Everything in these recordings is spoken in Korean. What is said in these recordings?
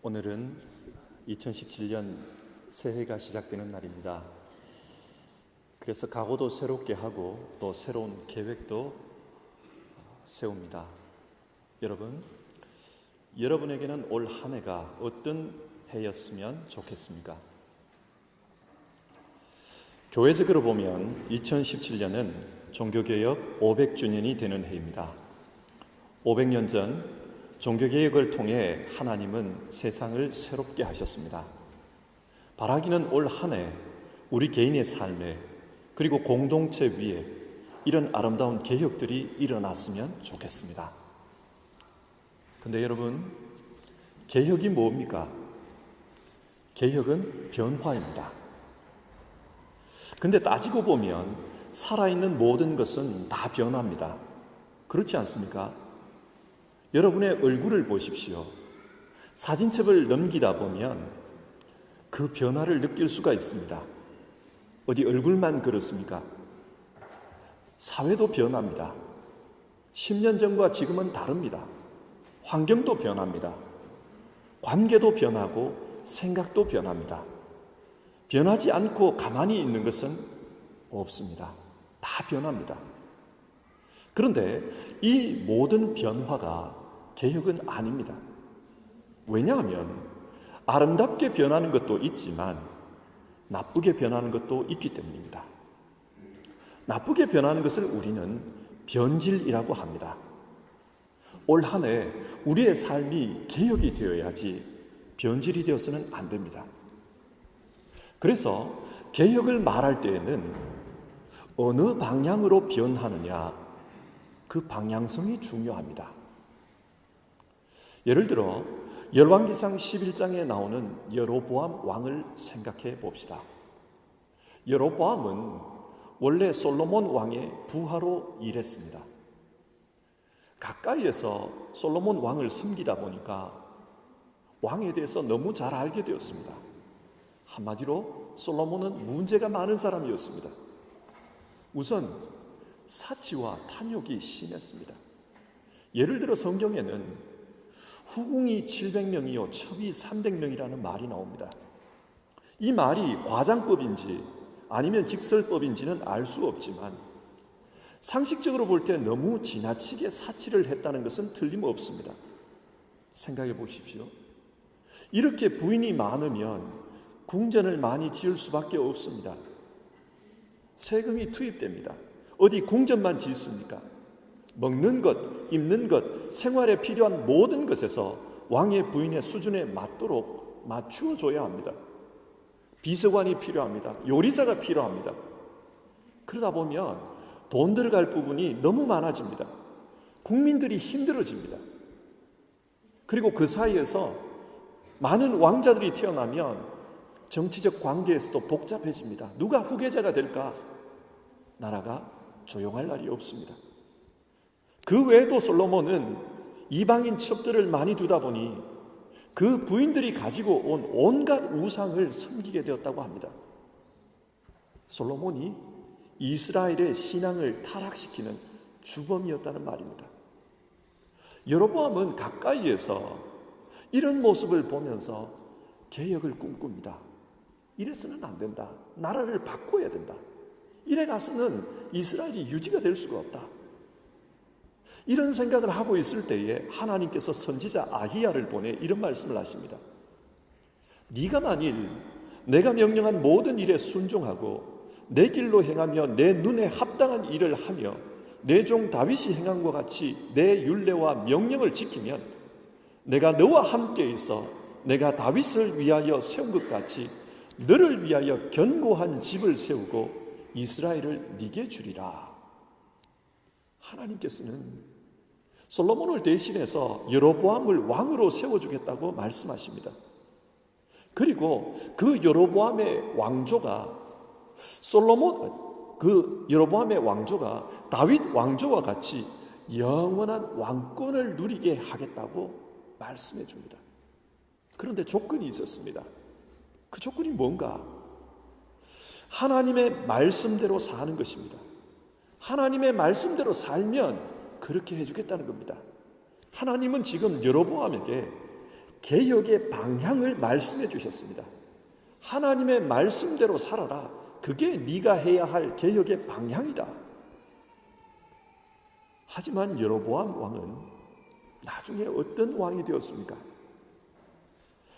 오늘은 2017년 새해가 시작되는 날입니다. 그래서 각오도 새롭게 하고 또 새로운 계획도 세웁니다. 여러분에게는 올 한 해가 어떤 해였으면 좋겠습니까? 교회적으로 보면 2017년은 종교개혁 500주년이 되는 해입니다. 500년 전 종교개혁을 통해 하나님은 세상을 새롭게 하셨습니다. 바라기는 올 한 해 우리 개인의 삶에 그리고 공동체 위에 이런 아름다운 개혁들이 일어났으면 좋겠습니다. 근데 여러분, 개혁이 뭡니까? 개혁은 변화입니다. 근데 따지고 보면 살아있는 모든 것은 다 변합니다. 그렇지 않습니까? 여러분의 얼굴을 보십시오. 사진첩을 넘기다 보면 그 변화를 느낄 수가 있습니다. 어디 얼굴만 그렇습니까? 사회도 변합니다. 10년 전과 지금은 다릅니다. 환경도 변합니다. 관계도 변하고 생각도 변합니다. 변하지 않고 가만히 있는 것은 없습니다. 다 변합니다. 그런데 이 모든 변화가 개혁은 아닙니다. 왜냐하면 아름답게 변하는 것도 있지만 나쁘게 변하는 것도 있기 때문입니다. 나쁘게 변하는 것을 우리는 변질이라고 합니다. 올 한 해 우리의 삶이 개혁이 되어야지 변질이 되어서는 안 됩니다. 그래서 개혁을 말할 때에는 어느 방향으로 변하느냐, 그 방향성이 중요합니다. 예를 들어 열왕기상 11장에 나오는 여로보암 왕을 생각해 봅시다. 여로보암은 원래 솔로몬 왕의 부하로 일했습니다. 가까이에서 솔로몬 왕을 섬기다 보니까 왕에 대해서 너무 잘 알게 되었습니다. 한마디로 솔로몬은 문제가 많은 사람이었습니다. 우선 사치와 탐욕이 심했습니다. 예를 들어 성경에는 후궁이 700명이요 첩이 300명이라는 말이 나옵니다. 이 말이 과장법인지 아니면 직설법인지는 알 수 없지만 상식적으로 볼 때 너무 지나치게 사치를 했다는 것은 틀림없습니다. 생각해 보십시오. 이렇게 부인이 많으면 궁전을 많이 지을 수밖에 없습니다. 세금이 투입됩니다. 어디 궁전만 짓습니까? 먹는 것, 입는 것, 생활에 필요한 모든 것에서 왕의 부인의 수준에 맞도록 맞추어줘야 합니다. 비서관이 필요합니다. 요리사가 필요합니다. 그러다 보면 돈 들어갈 부분이 너무 많아집니다. 국민들이 힘들어집니다. 그리고 그 사이에서 많은 왕자들이 태어나면 정치적 관계에서도 복잡해집니다. 누가 후계자가 될까? 나라가 조용할 날이 없습니다. 그 외에도 솔로몬은 이방인 첩들을 많이 두다 보니 그 부인들이 가지고 온 온갖 우상을 섬기게 되었다고 합니다. 솔로몬이 이스라엘의 신앙을 타락시키는 주범이었다는 말입니다. 여로보암은 가까이에서 이런 모습을 보면서 개혁을 꿈꿉니다. 이래서는 안 된다. 나라를 바꿔야 된다. 이래 가서는 이스라엘이 유지가 될 수가 없다. 이런 생각을 하고 있을 때에 하나님께서 선지자 아히야를 보내 이런 말씀을 하십니다. 네가 만일 내가 명령한 모든 일에 순종하고 내 길로 행하며 내 눈에 합당한 일을 하며 내 종 다윗이 행한 것 같이 내 율례와 명령을 지키면 내가 너와 함께 있어 내가 다윗을 위하여 세운 것 같이 너를 위하여 견고한 집을 세우고 이스라엘을 네게 주리라. 하나님께서는 솔로몬을 대신해서 여로보암을 왕으로 세워주겠다고 말씀하십니다. 그리고 그 여로보암의 왕조가 여로보암의 왕조가 다윗 왕조와 같이 영원한 왕권을 누리게 하겠다고 말씀해 줍니다. 그런데 조건이 있었습니다. 그 조건이 뭔가? 하나님의 말씀대로 사는 것입니다. 하나님의 말씀대로 살면 그렇게 해주겠다는 겁니다. 하나님은 지금 여로보암에게 개혁의 방향을 말씀해 주셨습니다. 하나님의 말씀대로 살아라. 그게 네가 해야 할 개혁의 방향이다. 하지만 여로보암 왕은 나중에 어떤 왕이 되었습니까?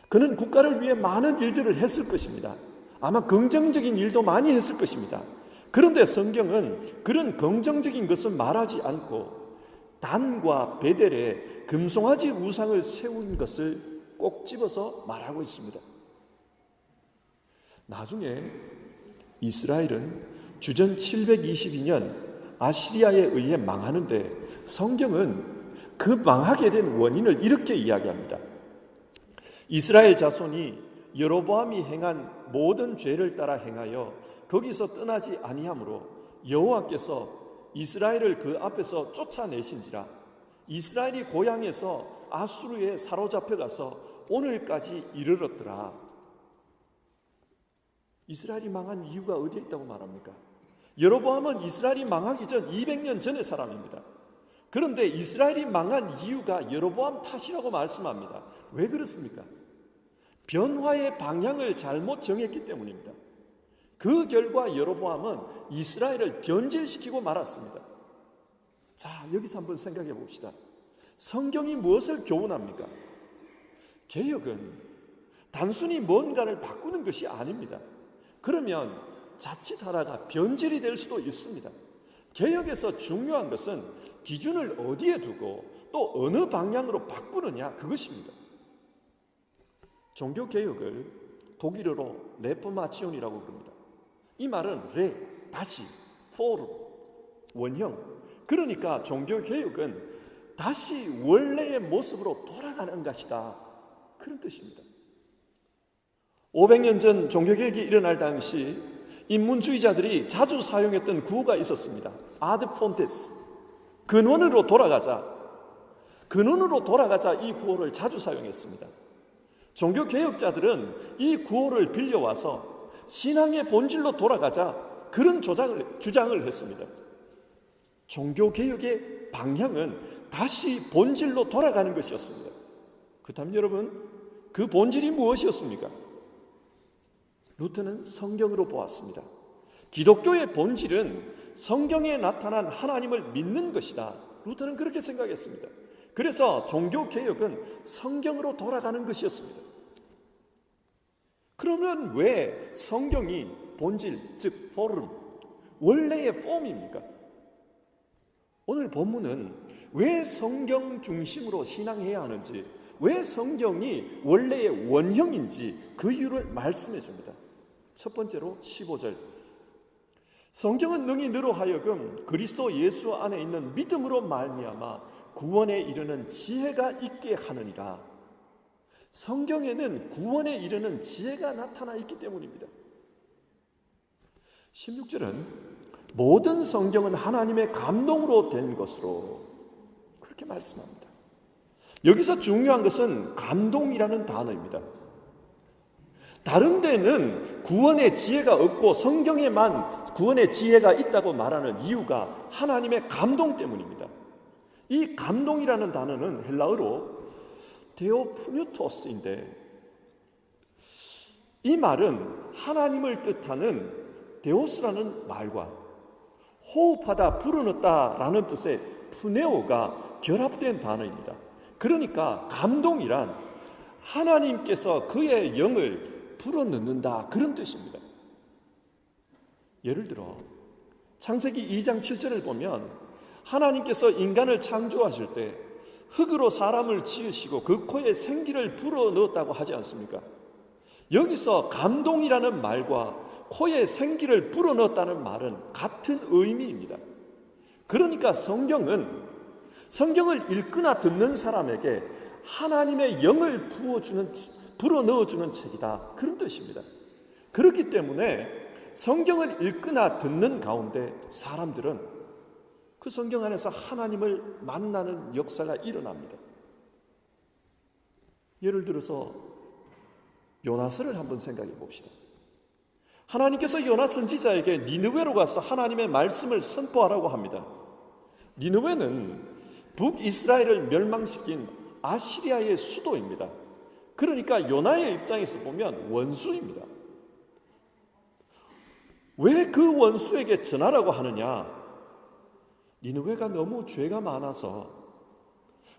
그는 국가를 위해 많은 일들을 했을 것입니다. 아마 긍정적인 일도 많이 했을 것입니다. 그런데 성경은 그런 긍정적인 것을 말하지 않고 단과 베델에 금송아지 우상을 세운 것을 꼭 집어서 말하고 있습니다. 나중에 이스라엘은 주전 722년 아시리아에 의해 망하는데 성경은 그 망하게 된 원인을 이렇게 이야기합니다. 이스라엘 자손이 여로보암이 행한 모든 죄를 따라 행하여 거기서 떠나지 아니하므로 여호와께서 이스라엘을 그 앞에서 쫓아내신지라. 이스라엘이 고향에서 아수르에 사로잡혀 가서 오늘까지 이르렀더라. 이스라엘이 망한 이유가 어디에 있다고 말합니까? 여로보암은 이스라엘이 망하기 전 200년 전의 사람입니다. 그런데 이스라엘이 망한 이유가 여로보암 탓이라고 말씀합니다. 왜 그렇습니까? 변화의 방향을 잘못 정했기 때문입니다. 그 결과 여로보암은 이스라엘을 변질시키고 말았습니다. 자, 여기서 한번 생각해 봅시다. 성경이 무엇을 교훈합니까? 개혁은 단순히 뭔가를 바꾸는 것이 아닙니다. 그러면 자칫하다가 변질이 될 수도 있습니다. 개혁에서 중요한 것은 기준을 어디에 두고 또 어느 방향으로 바꾸느냐, 그것입니다. 종교개혁을 독일어로 레포마치온이라고 부릅니다. 이 말은 레, 다시, 포르, 원형. 그러니까 종교개혁은 다시 원래의 모습으로 돌아가는 것이다, 그런 뜻입니다. 500년 전 종교개혁이 일어날 당시 인문주의자들이 자주 사용했던 구호가 있었습니다. 아드 폰테스, 근원으로 돌아가자. 근원으로 돌아가자, 이 구호를 자주 사용했습니다. 종교개혁자들은 이 구호를 빌려와서 신앙의 본질로 돌아가자, 그런 주장을 했습니다. 종교개혁의 방향은 다시 본질로 돌아가는 것이었습니다. 그렇다면 여러분, 그 본질이 무엇이었습니까? 루터는 성경으로 보았습니다. 기독교의 본질은 성경에 나타난 하나님을 믿는 것이다. 루터는 그렇게 생각했습니다. 그래서 종교개혁은 성경으로 돌아가는 것이었습니다. 그러면 왜 성경이 본질, 즉 포럼, 원래의 폼입니까? 오늘 본문은 왜 성경 중심으로 신앙해야 하는지, 왜 성경이 원래의 원형인지 그 이유를 말씀해 줍니다. 첫 번째로 15절, 성경은 능히 너로 하여금 그리스도 예수 안에 있는 믿음으로 말미암아 구원에 이르는 지혜가 있게 하느니라. 성경에는 구원에 이르는 지혜가 나타나 있기 때문입니다. 16절은 모든 성경은 하나님의 감동으로 된 것으로, 그렇게 말씀합니다. 여기서 중요한 것은 감동이라는 단어입니다. 다른 데는 구원의 지혜가 없고 성경에만 구원의 지혜가 있다고 말하는 이유가 하나님의 감동 때문입니다. 이 감동이라는 단어는 헬라어로 데오프뉴토스인데, 이 말은 하나님을 뜻하는 데오스라는 말과 호흡하다, 불어넣다라는 뜻의 푸네오가 결합된 단어입니다. 그러니까 감동이란 하나님께서 그의 영을 불어넣는다, 그런 뜻입니다. 예를 들어 창세기 2장 7절을 보면 하나님께서 인간을 창조하실 때 흙으로 사람을 지으시고 그 코에 생기를 불어넣었다고 하지 않습니까? 여기서 감동이라는 말과 코에 생기를 불어넣었다는 말은 같은 의미입니다. 그러니까 성경을 읽거나 듣는 사람에게 하나님의 영을 불어넣어주는 책이다, 그런 뜻입니다. 그렇기 때문에 성경을 읽거나 듣는 가운데 사람들은 그 성경 안에서 하나님을 만나는 역사가 일어납니다. 예를 들어서 요나서를 한번 생각해 봅시다. 하나님께서 요나 선지자에게 니느웨로 가서 하나님의 말씀을 선포하라고 합니다. 니느웨는 북이스라엘을 멸망시킨 아시리아의 수도입니다. 그러니까 요나의 입장에서 보면 원수입니다. 왜 그 원수에게 전하라고 하느냐? 니느웨가 너무 죄가 많아서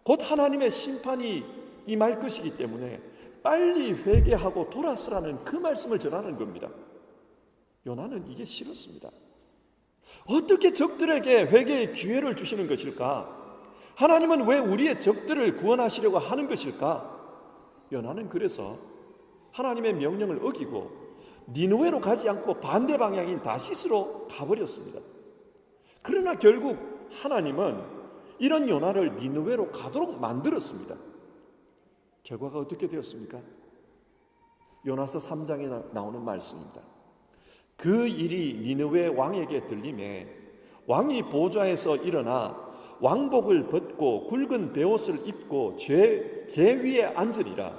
곧 하나님의 심판이 임할 것이기 때문에 빨리 회개하고 돌아서라는 그 말씀을 전하는 겁니다. 요나는 이게 싫었습니다. 어떻게 적들에게 회개의 기회를 주시는 것일까? 하나님은 왜 우리의 적들을 구원하시려고 하는 것일까? 요나는 그래서 하나님의 명령을 어기고 니느웨로 가지 않고 반대 방향인 다시스로 가버렸습니다. 그러나 결국 하나님은 이런 요나를 니느웨로 가도록 만들었습니다. 결과가 어떻게 되었습니까? 요나서 3장에 나오는 말씀입니다. 그 일이 니느웨 왕에게 들림에 왕이 보좌에서 일어나 왕복을 벗고 굵은 베옷을 입고 제 위에 앉으리라.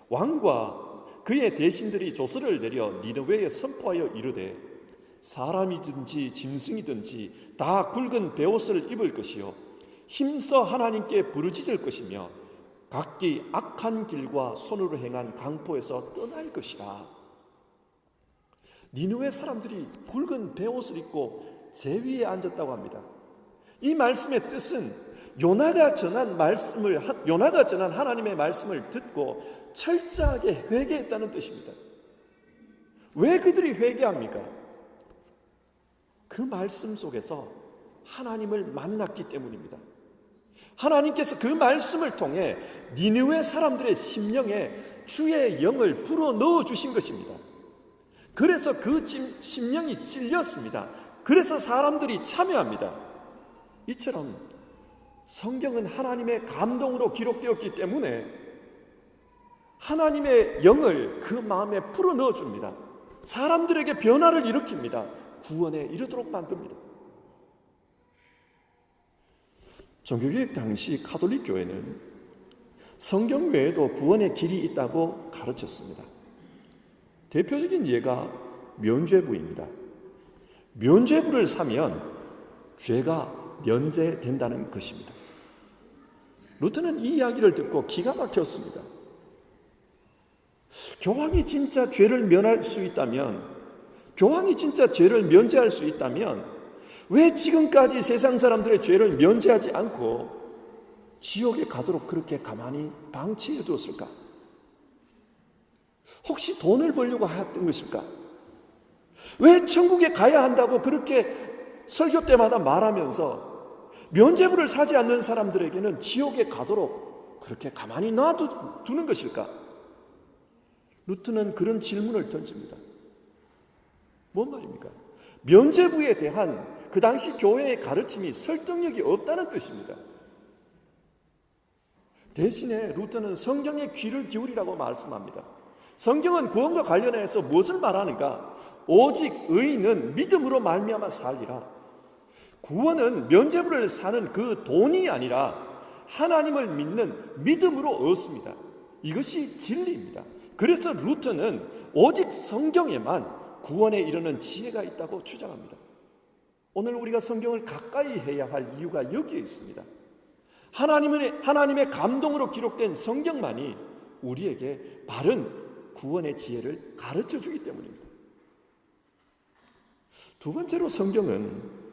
왕과 그의 대신들이 조서를 내려 니느웨에 선포하여 이르되 사람이든지 짐승이든지 다 굵은 베옷을 입을 것이요 힘써 하나님께 부르짖을 것이며 각기 악한 길과 손으로 행한 강포에서 떠날 것이라. 니느웨 사람들이 굵은 베옷을 입고 제 위에 앉았다고 합니다. 이 말씀의 뜻은 요나가 전한 하나님의 말씀을 듣고 철저하게 회개했다는 뜻입니다. 왜 그들이 회개합니까? 그 말씀 속에서 하나님을 만났기 때문입니다. 하나님께서 그 말씀을 통해 니느웨 사람들의 심령에 주의 영을 불어 넣어 주신 것입니다. 그래서 그 심령이 찔렸습니다. 그래서 사람들이 참여합니다. 이처럼 성경은 하나님의 감동으로 기록되었기 때문에 하나님의 영을 그 마음에 풀어 넣어줍니다. 사람들에게 변화를 일으킵니다. 구원에 이르도록 만듭니다. 종교개혁 당시 가톨릭 교회는 성경 외에도 구원의 길이 있다고 가르쳤습니다. 대표적인 예가 면죄부입니다. 면죄부를 사면 죄가 면제된다는 것입니다. 루터는 이 이야기를 듣고 기가 막혔습니다. 교황이 진짜 죄를 면할 수 있다면, 교황이 진짜 죄를 면제할 수 있다면 왜 지금까지 세상 사람들의 죄를 면제하지 않고 지옥에 가도록 그렇게 가만히 방치해 두었을까? 혹시 돈을 벌려고 했던 것일까? 왜 천국에 가야 한다고 그렇게 설교 때마다 말하면서 면죄부를 사지 않는 사람들에게는 지옥에 가도록 그렇게 가만히 놔두는 것일까? 루트는 그런 질문을 던집니다. 뭔 말입니까? 면죄부에 대한 그 당시 교회의 가르침이 설득력이 없다는 뜻입니다. 대신에 루터는 성경에 귀를 기울이라고 말씀합니다. 성경은 구원과 관련해서 무엇을 말하는가? 오직 의인은 믿음으로 말미암아 살리라. 구원은 면죄부를 사는 그 돈이 아니라 하나님을 믿는 믿음으로 얻습니다. 이것이 진리입니다. 그래서 루터는 오직 성경에만 구원에 이르는 지혜가 있다고 주장합니다. 오늘 우리가 성경을 가까이 해야 할 이유가 여기에 있습니다. 하나님의 감동으로 기록된 성경만이 우리에게 바른 구원의 지혜를 가르쳐 주기 때문입니다. 두 번째로 성경은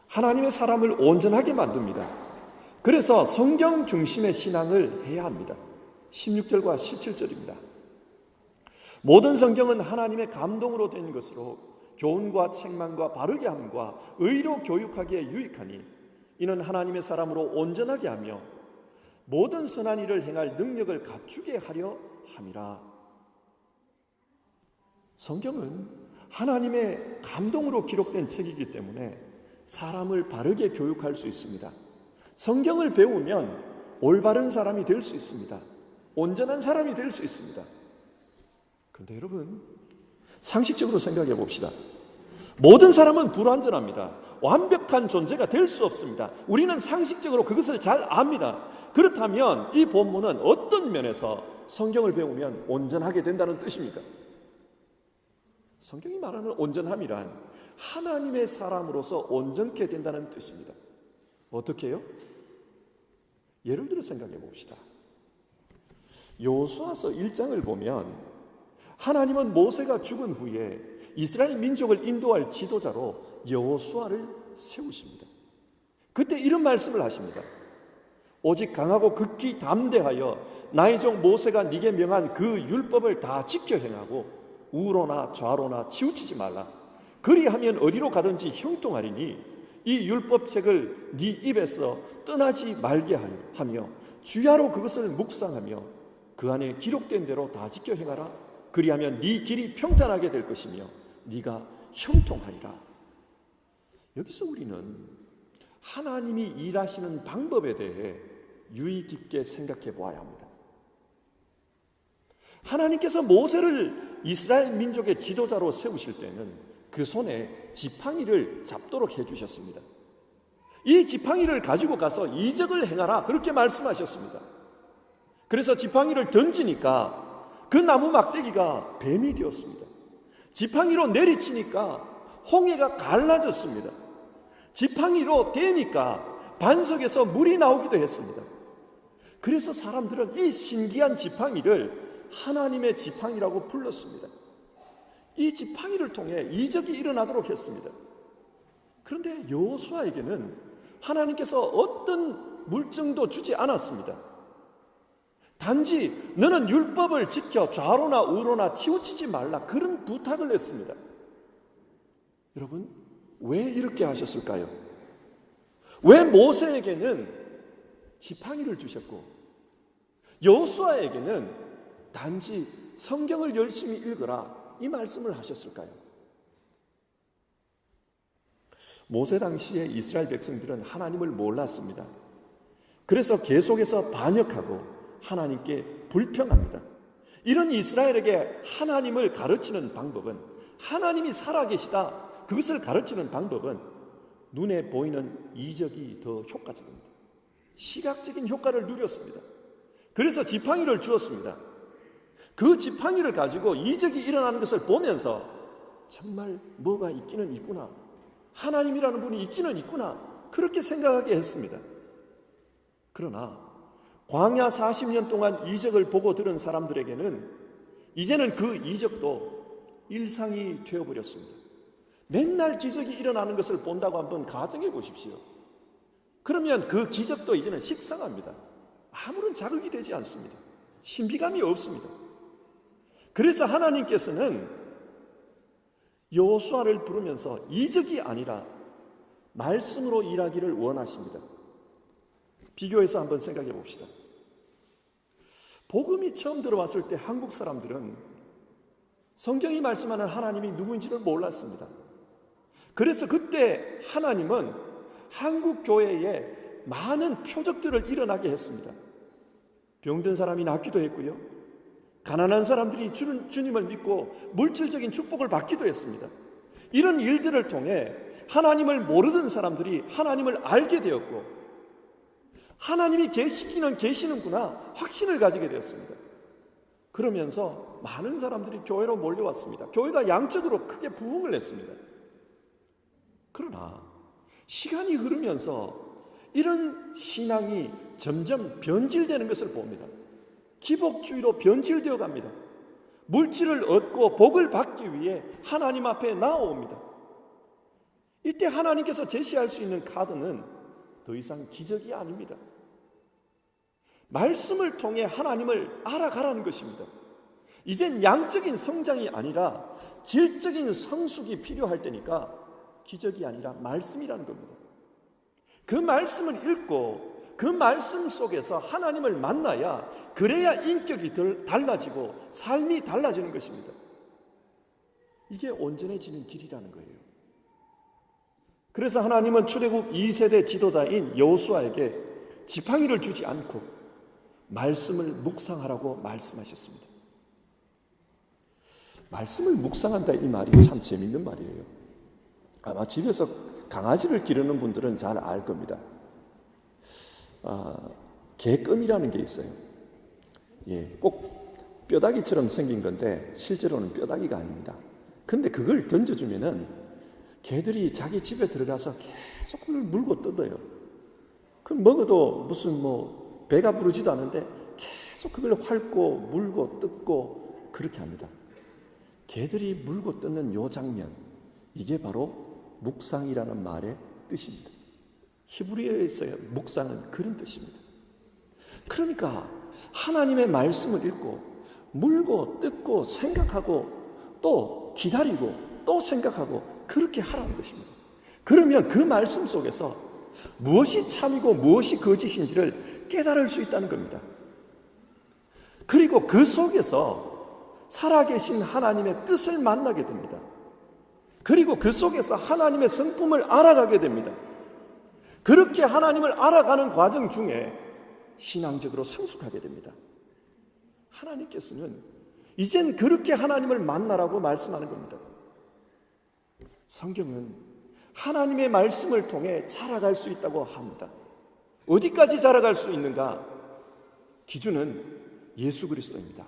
하나님의 사람을 온전하게 만듭니다. 그래서 성경 중심의 신앙을 해야 합니다. 16절과 17절입니다. 모든 성경은 하나님의 감동으로 된 것으로 교훈과 책망과 바르게 함과 의로 교육하기에 유익하니 이는 하나님의 사람으로 온전하게 하며 모든 선한 일을 행할 능력을 갖추게 하려 함이라. 성경은 하나님의 감동으로 기록된 책이기 때문에 사람을 바르게 교육할 수 있습니다. 성경을 배우면 올바른 사람이 될 수 있습니다. 온전한 사람이 될 수 있습니다. 그런데 여러분, 상식적으로 생각해 봅시다. 모든 사람은 불완전합니다. 완벽한 존재가 될 수 없습니다. 우리는 상식적으로 그것을 잘 압니다. 그렇다면 이 본문은 어떤 면에서 성경을 배우면 온전하게 된다는 뜻입니까? 성경이 말하는 온전함이란 하나님의 사람으로서 온전케 된다는 뜻입니다. 어떻게 해요? 예를 들어 생각해 봅시다. 여호수아서 1장을 보면 하나님은 모세가 죽은 후에 이스라엘 민족을 인도할 지도자로 여호수아를 세우십니다. 그때 이런 말씀을 하십니다. 오직 강하고 극히 담대하여 나의 종 모세가 네게 명한 그 율법을 다 지켜 행하고 우로나 좌로나 치우치지 말라. 그리하면 어디로 가든지 형통하리니 이 율법책을 네 입에서 떠나지 말게 하며 주야로 그것을 묵상하며 그 안에 기록된 대로 다 지켜 행하라. 그리하면 네 길이 평탄하게 될 것이며 네가 형통하리라. 여기서 우리는 하나님이 일하시는 방법에 대해 유의 깊게 생각해 보아야 합니다. 하나님께서 모세를 이스라엘 민족의 지도자로 세우실 때는 그 손에 지팡이를 잡도록 해주셨습니다. 이 지팡이를 가지고 가서 이적을 행하라 그렇게 말씀하셨습니다. 그래서 지팡이를 던지니까 그 나무 막대기가 뱀이 되었습니다. 지팡이로 내리치니까 홍해가 갈라졌습니다. 지팡이로 대니까 반석에서 물이 나오기도 했습니다. 그래서 사람들은 이 신기한 지팡이를 하나님의 지팡이라고 불렀습니다. 이 지팡이를 통해 이적이 일어나도록 했습니다. 그런데 여호수아에게는 하나님께서 어떤 물증도 주지 않았습니다. 단지 너는 율법을 지켜 좌로나 우로나 치우치지 말라 그런 부탁을 했습니다. 여러분, 왜 이렇게 하셨을까요? 왜 모세에게는 지팡이를 주셨고 여호수아에게는 단지 성경을 열심히 읽으라 이 말씀을 하셨을까요? 모세 당시에 이스라엘 백성들은 하나님을 몰랐습니다. 그래서 계속해서 반역하고 하나님께 불평합니다. 이런 이스라엘에게 하나님을 가르치는 방법은, 하나님이 살아계시다 그것을 가르치는 방법은 눈에 보이는 이적이 더 효과적입니다. 시각적인 효과를 누렸습니다. 그래서 지팡이를 주었습니다. 그 지팡이를 가지고 이적이 일어나는 것을 보면서 정말 뭐가 있기는 있구나, 하나님이라는 분이 있기는 있구나 그렇게 생각하게 했습니다. 그러나 광야 40년 동안 이적을 보고 들은 사람들에게는 이제는 그 이적도 일상이 되어버렸습니다. 맨날 기적이 일어나는 것을 본다고 한번 가정해 보십시오. 그러면 그 기적도 이제는 식상합니다. 아무런 자극이 되지 않습니다. 신비감이 없습니다. 그래서 하나님께서는 여호수아를 부르면서 이적이 아니라 말씀으로 일하기를 원하십니다. 비교해서 한번 생각해 봅시다. 복음이 처음 들어왔을 때 한국 사람들은 성경이 말씀하는 하나님이 누구인지를 몰랐습니다. 그래서 그때 하나님은 한국 교회에 많은 표적들을 일어나게 했습니다. 병든 사람이 낫기도 했고요, 가난한 사람들이 주님을 믿고 물질적인 축복을 받기도 했습니다. 이런 일들을 통해 하나님을 모르던 사람들이 하나님을 알게 되었고, 하나님이 계시기는 계시는구나 확신을 가지게 되었습니다. 그러면서 많은 사람들이 교회로 몰려왔습니다. 교회가 양적으로 크게 부흥을 했습니다. 그러나 시간이 흐르면서 이런 신앙이 점점 변질되는 것을 봅니다. 기복주의로 변질되어 갑니다. 물질을 얻고 복을 받기 위해 하나님 앞에 나아옵니다. 이때 하나님께서 제시할 수 있는 카드는 더 이상 기적이 아닙니다. 말씀을 통해 하나님을 알아가라는 것입니다. 이젠 양적인 성장이 아니라 질적인 성숙이 필요할 때니까 기적이 아니라 말씀이라는 겁니다. 그 말씀을 읽고 그 말씀 속에서 하나님을 만나야, 그래야 인격이 달라지고 삶이 달라지는 것입니다. 이게 온전해지는 길이라는 거예요. 그래서 하나님은 출애굽 2세대 지도자인 여호수아에게 지팡이를 주지 않고 말씀을 묵상하라고 말씀하셨습니다. 말씀을 묵상한다 이 말이 참 재밌는 말이에요. 아마 집에서 강아지를 기르는 분들은 잘 알 겁니다. 개껌이라는 게 있어요. 꼭 뼈다귀처럼 생긴 건데 실제로는 뼈다귀가 아닙니다. 근데 그걸 던져주면은 개들이 자기 집에 들어가서 계속 그걸 물고 뜯어요. 그럼 먹어도 무슨 배가 부르지도 않은데 계속 그걸 핥고 물고 뜯고 그렇게 합니다. 개들이 물고 뜯는 요 장면, 이게 바로 묵상이라는 말의 뜻입니다. 히브리어에서의 묵상은 그런 뜻입니다. 그러니까 하나님의 말씀을 읽고 물고 뜯고 생각하고 또 기다리고 또 생각하고 그렇게 하라는 것입니다. 그러면 그 말씀 속에서 무엇이 참이고 무엇이 거짓인지를 깨달을 수 있다는 겁니다. 그리고 그 속에서 살아계신 하나님의 뜻을 만나게 됩니다. 그리고 그 속에서 하나님의 성품을 알아가게 됩니다. 그렇게 하나님을 알아가는 과정 중에 신앙적으로 성숙하게 됩니다. 하나님께서는 이젠 그렇게 하나님을 만나라고 말씀하는 겁니다. 성경은 하나님의 말씀을 통해 자라갈 수 있다고 합니다. 어디까지 자라갈 수 있는가? 기준은 예수 그리스도입니다.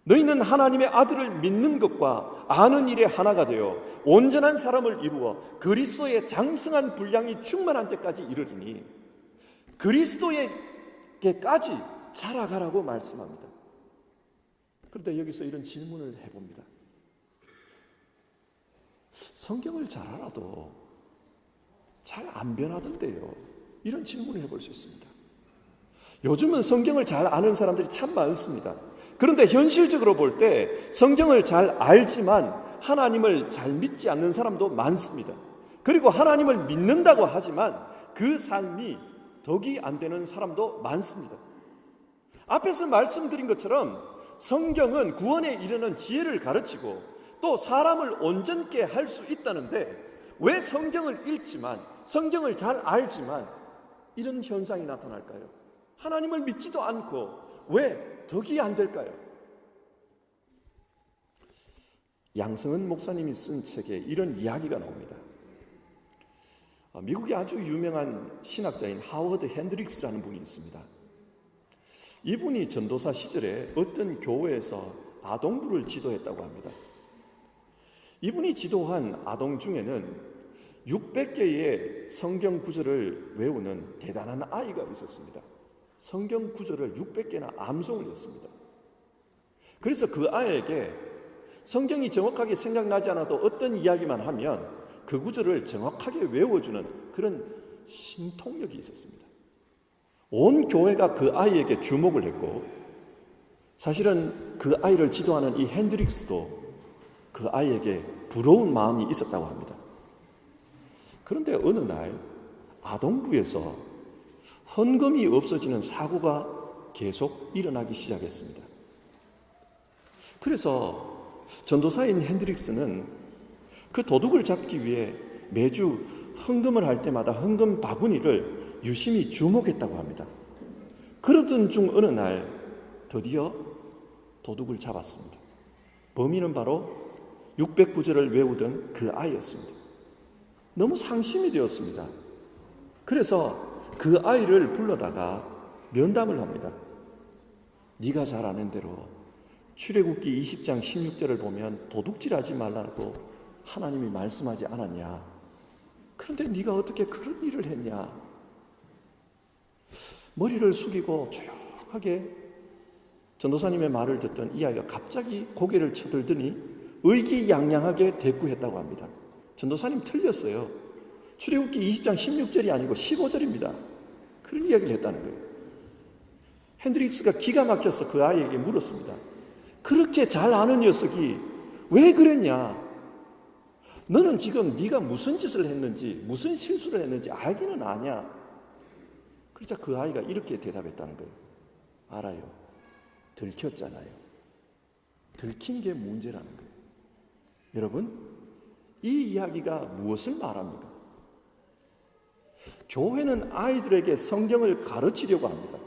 너희는 하나님의 아들을 믿는 것과 아는 일에 하나가 되어 온전한 사람을 이루어 그리스도의 장성한 분량이 충만한 때까지 이르리니 그리스도에게까지 자라가라고 말씀합니다. 그런데 여기서 이런 질문을 해봅니다. 성경을 잘 알아도 잘 안 변하던데요. 이런 질문을 해볼 수 있습니다. 요즘은 성경을 잘 아는 사람들이 참 많습니다. 그런데 현실적으로 볼 때 성경을 잘 알지만 하나님을 잘 믿지 않는 사람도 많습니다. 그리고 하나님을 믿는다고 하지만 그 삶이 덕이 안 되는 사람도 많습니다. 앞에서 말씀드린 것처럼 성경은 구원에 이르는 지혜를 가르치고 또 사람을 온전케 할 수 있다는데 왜 성경을 읽지만 성경을 잘 알지만 이런 현상이 나타날까요? 하나님을 믿지도 않고 왜 덕이 안 될까요? 양승은 목사님이 쓴 책에 이런 이야기가 나옵니다. 미국의 아주 유명한 신학자인 하워드 핸드릭스라는 분이 있습니다. 이분이 전도사 시절에 어떤 교회에서 아동부를 지도했다고 합니다. 이분이 지도한 아동 중에는 600개의 성경 구절을 외우는 대단한 아이가 있었습니다. 성경 구절을 600개나 암송을 했습니다. 그래서 그 아이에게 성경이 정확하게 생각나지 않아도 어떤 이야기만 하면 그 구절을 정확하게 외워주는 그런 신통력이 있었습니다. 온 교회가 그 아이에게 주목을 했고 사실은 그 아이를 지도하는 이 핸드릭스도 그 아이에게 부러운 마음이 있었다고 합니다. 그런데 어느 날 아동부에서 헌금이 없어지는 사고가 계속 일어나기 시작했습니다. 그래서 전도사인 핸드릭스는 그 도둑을 잡기 위해 매주 헌금을 할 때마다 헌금 바구니를 유심히 주목했다고 합니다. 그러던 중 어느 날 드디어 도둑을 잡았습니다. 범인은 바로 609절을 외우던 그 아이였습니다. 너무 상심이 되었습니다. 그래서 그 아이를 불러다가 면담을 합니다. 네가 잘 아는 대로 출애굽기 20장 16절을 보면 도둑질하지 말라고 하나님이 말씀하지 않았냐? 그런데 네가 어떻게 그런 일을 했냐? 머리를 숙이고 조용하게 전도사님의 말을 듣던 이 아이가 갑자기 고개를 쳐들더니 의기양양하게 대꾸했다고 합니다. 전도사님 틀렸어요. 출애굽기 20장 16절이 아니고 15절입니다. 그런 이야기를 했다는 거예요. 핸드릭스가 기가 막혀서 그 아이에게 물었습니다. 그렇게 잘 아는 녀석이 왜 그랬냐? 너는 지금 네가 무슨 짓을 했는지 무슨 실수를 했는지 알기는 아냐? 그러자 그 아이가 이렇게 대답했다는 거예요. 알아요. 들켰잖아요. 들킨 게 문제라는 거예요. 여러분, 이 이야기가 무엇을 말합니까? 교회는 아이들에게 성경을 가르치려고 합니다.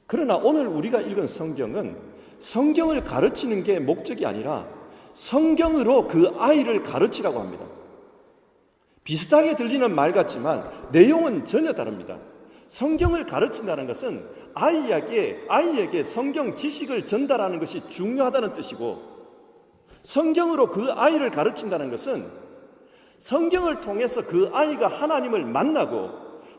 그러나 오늘 우리가 읽은 성경은 성경을 가르치는 게 목적이 아니라 성경으로 그 아이를 가르치라고 합니다. 비슷하게 들리는 말 같지만 내용은 전혀 다릅니다. 성경을 가르친다는 것은 아이에게 성경 지식을 전달하는 것이 중요하다는 뜻이고, 성경으로 그 아이를 가르친다는 것은 성경을 통해서 그 아이가 하나님을 만나고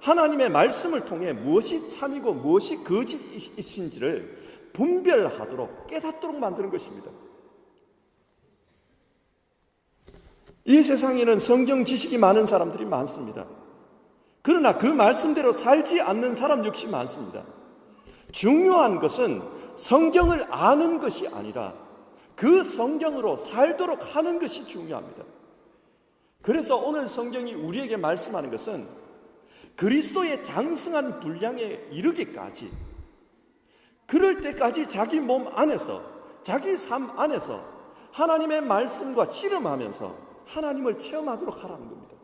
하나님의 말씀을 통해 무엇이 참이고 무엇이 거짓이신지를 분별하도록 깨닫도록 만드는 것입니다. 이 세상에는 성경 지식이 많은 사람들이 많습니다. 그러나 그 말씀대로 살지 않는 사람 역시 많습니다. 중요한 것은 성경을 아는 것이 아니라 그 성경으로 살도록 하는 것이 중요합니다. 그래서 오늘 성경이 우리에게 말씀하는 것은 그리스도의 장성한 분량에 이르기까지, 그럴 때까지 자기 몸 안에서, 자기 삶 안에서 하나님의 말씀과 씨름하면서 하나님을 체험하도록 하라는 겁니다.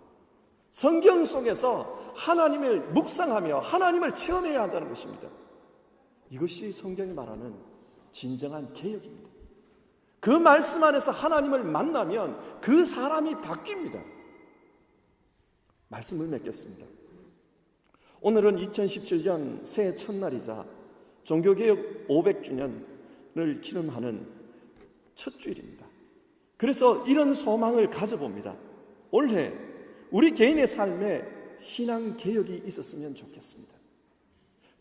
성경 속에서 하나님을 묵상하며 하나님을 체험해야 한다는 것입니다. 이것이 성경이 말하는 진정한 개혁입니다. 그 말씀 안에서 하나님을 만나면 그 사람이 바뀝니다. 말씀을 맺겠습니다. 오늘은 2017년 새해 첫날이자 종교개혁 500주년을 기념하는 첫 주일입니다. 그래서 이런 소망을 가져봅니다. 올해 우리 개인의 삶에 신앙 개혁이 있었으면 좋겠습니다.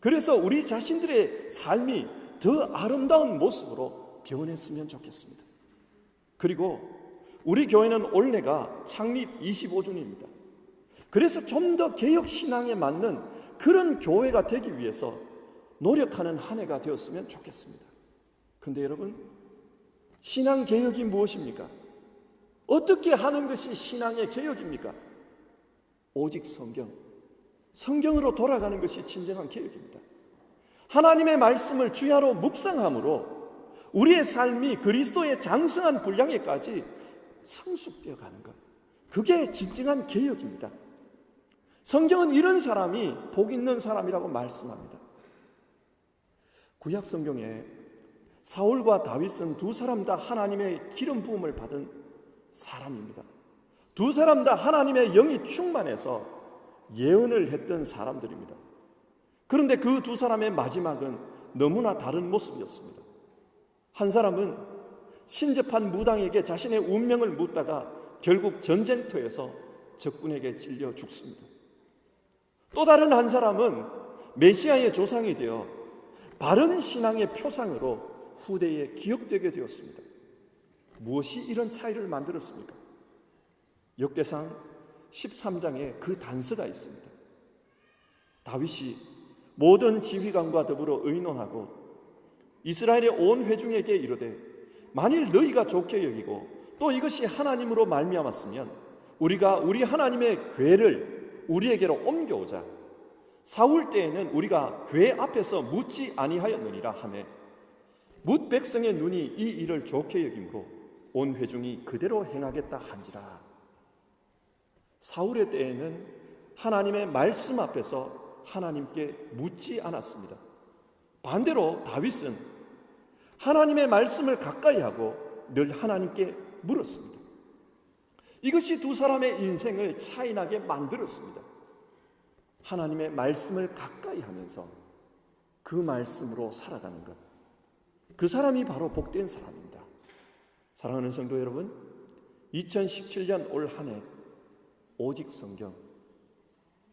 그래서 우리 자신들의 삶이 더 아름다운 모습으로 변했으면 좋겠습니다. 그리고 우리 교회는 올해가 창립 25주년입니다. 그래서 좀 더 개혁 신앙에 맞는 그런 교회가 되기 위해서 노력하는 한 해가 되었으면 좋겠습니다. 그런데 여러분, 신앙 개혁이 무엇입니까? 어떻게 하는 것이 신앙의 개혁입니까? 오직 성경으로 돌아가는 것이 진정한 개혁입니다. 하나님의 말씀을 주야로 묵상함으로 우리의 삶이 그리스도의 장성한 분량에까지 성숙되어 가는 것, 그게 진정한 개혁입니다. 성경은 이런 사람이 복 있는 사람이라고 말씀합니다. 구약 성경에 사울과 다윗은 두 사람 다 하나님의 기름 부음을 받은 사람입니다. 두 사람 다 하나님의 영이 충만해서 예언을 했던 사람들입니다. 그런데 그 두 사람의 마지막은 너무나 다른 모습이었습니다. 한 사람은 신접한 무당에게 자신의 운명을 묻다가 결국 전쟁터에서 적군에게 찔려 죽습니다. 또 다른 한 사람은 메시아의 조상이 되어 바른 신앙의 표상으로 후대에 기억되게 되었습니다. 무엇이 이런 차이를 만들었습니까? 역대상 13장에 그 단서가 있습니다. 다윗이 모든 지휘관과 더불어 의논하고 이스라엘의 온 회중에게 이르되, 만일 너희가 좋게 여기고 또 이것이 하나님으로 말미암았으면 우리가 우리 하나님의 궤를 우리에게로 옮겨오자. 사울 때에는 우리가 궤 앞에서 묻지 아니하였느니라 하매 뭇 백성의 눈이 이 일을 좋게 여김으로 온 회중이 그대로 행하겠다 한지라. 사울의 때에는 하나님의 말씀 앞에서 하나님께 묻지 않았습니다. 반대로 다윗은 하나님의 말씀을 가까이 하고 늘 하나님께 물었습니다. 이것이 두 사람의 인생을 차이나게 만들었습니다. 하나님의 말씀을 가까이 하면서 그 말씀으로 살아가는 것, 그 사람이 바로 복된 사람입니다. 사랑하는 성도 여러분, 2017년 올 한 해 오직 성경,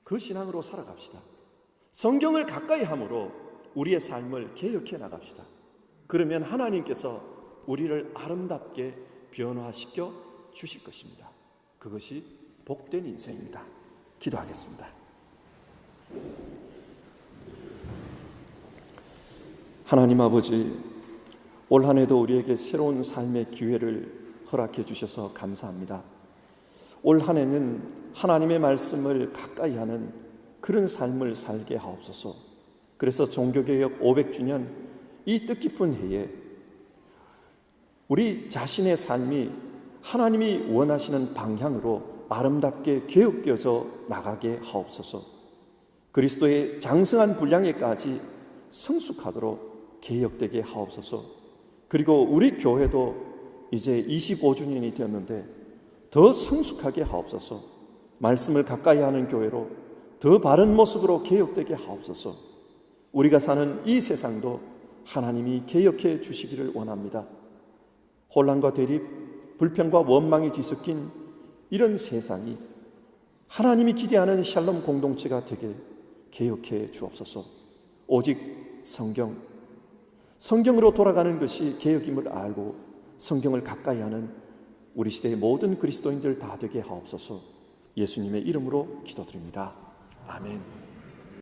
그 신앙으로 살아갑시다. 성경을 가까이 함으로 우리의 삶을 개혁해 나갑시다. 그러면 하나님께서 우리를 아름답게 변화시켜 주실 것입니다. 그것이 복된 인생입니다. 기도하겠습니다. 하나님 아버지, 올 한 해도 우리에게 새로운 삶의 기회를 허락해 주셔서 감사합니다. 올 한 해는 하나님의 말씀을 가까이 하는 그런 삶을 살게 하옵소서. 그래서 종교개혁 500주년 이 뜻깊은 해에 우리 자신의 삶이 하나님이 원하시는 방향으로 아름답게 개혁되어져 나가게 하옵소서. 그리스도의 장성한 분량에까지 성숙하도록 개혁되게 하옵소서. 그리고 우리 교회도 이제 25주년이 되었는데 더 성숙하게 하옵소서. 말씀을 가까이 하는 교회로 더 바른 모습으로 개혁되게 하옵소서. 우리가 사는 이 세상도 하나님이 개혁해 주시기를 원합니다. 혼란과 대립, 불평과 원망이 뒤섞인 이런 세상이 하나님이 기대하는 샬롬 공동체가 되게 개혁해 주옵소서. 오직 성경으로 돌아가는 것이 개혁임을 알고 성경을 가까이 하는 우리 시대의 모든 그리스도인들 다 되게 하옵소서. 예수님의 이름으로 기도드립니다. 아멘.